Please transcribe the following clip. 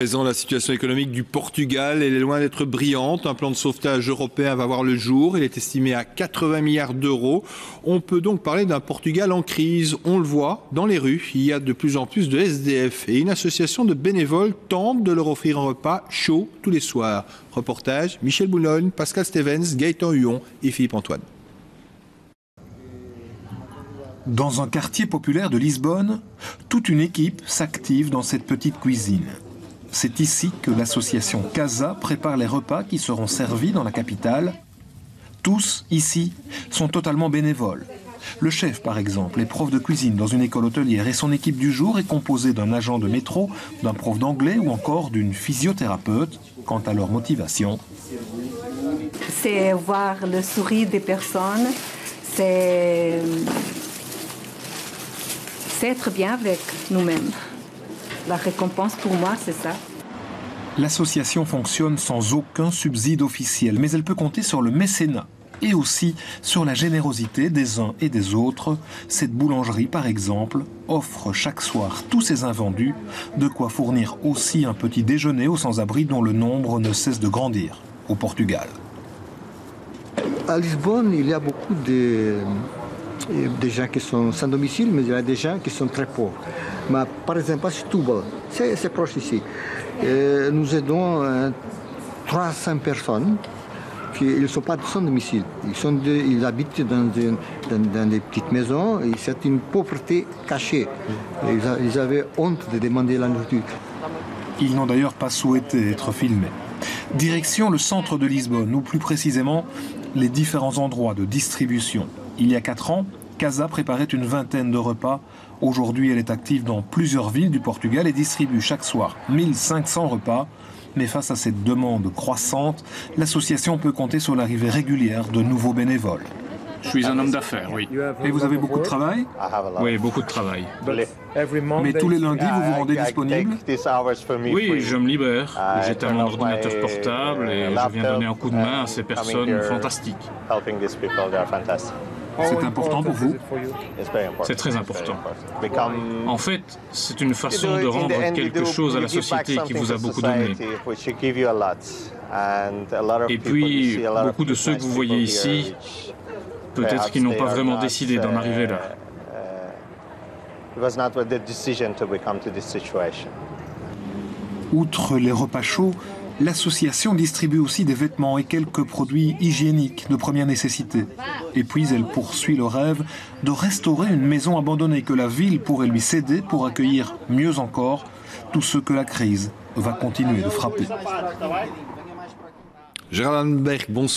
Présent, la situation économique du Portugal, elle est loin d'être brillante. Un plan de sauvetage européen va voir le jour. Il est estimé à 80 milliards d'euros. On peut donc parler d'un Portugal en crise. On le voit dans les rues. Il y a de plus en plus de SDF et une association de bénévoles tente de leur offrir un repas chaud tous les soirs. Reportage Michel Boulogne, Pascal Stevens, Gaëtan Huon et Philippe Antoine. Dans un quartier populaire de Lisbonne, toute une équipe s'active dans cette petite cuisine. C'est ici que l'association Casa prépare les repas qui seront servis dans la capitale. Tous, ici, sont totalement bénévoles. Le chef, par exemple, est prof de cuisine dans une école hôtelière et son équipe du jour est composée d'un agent de métro, d'un prof d'anglais ou encore d'une physiothérapeute. Quant à leur motivation, c'est voir le sourire des personnes, c'est être bien avec nous-mêmes. La récompense pour moi, c'est ça. L'association fonctionne sans aucun subside officiel, mais elle peut compter sur le mécénat et aussi sur la générosité des uns et des autres. Cette boulangerie, par exemple, offre chaque soir tous ses invendus, de quoi fournir aussi un petit déjeuner aux sans-abri dont le nombre ne cesse de grandir au Portugal. À Lisbonne, il y a beaucoup de gens qui sont sans domicile, mais il y a des gens qui sont très pauvres. Mais par exemple, à Setúbal, c'est proche ici. Nous aidons 300 personnes qui ne sont pas sans domicile. Ils habitent dans des petites maisons et c'est une pauvreté cachée. Ils avaient honte de demander la nourriture. Ils n'ont d'ailleurs pas souhaité être filmés. Direction le centre de Lisbonne, ou plus précisément les différents endroits de distribution. Il y a 4 ans, Casa préparait une vingtaine de repas. Aujourd'hui, elle est active dans plusieurs villes du Portugal et distribue chaque soir 1500 repas. Mais face à cette demande croissante, l'association peut compter sur l'arrivée régulière de nouveaux bénévoles. Je suis un homme d'affaires, oui. Et vous avez beaucoup de travail? Oui, beaucoup de travail. Mais tous les lundis, vous vous rendez disponible? Oui, je me libère. J'éteins mon ordinateur portable et je viens donner un coup de main à ces personnes fantastiques. C'est important pour vous? C'est très important. En fait, c'est une façon de rendre quelque chose à la société qui vous a beaucoup donné. Et puis, beaucoup de ceux que vous voyez ici, peut-être qu'ils n'ont pas vraiment décidé d'en arriver là. Outre les repas chauds, l'association distribue aussi des vêtements et quelques produits hygiéniques de première nécessité. Et puis elle poursuit le rêve de restaurer une maison abandonnée que la ville pourrait lui céder pour accueillir mieux encore tous ceux que la crise va continuer de frapper. Gérald Lambert, bonsoir.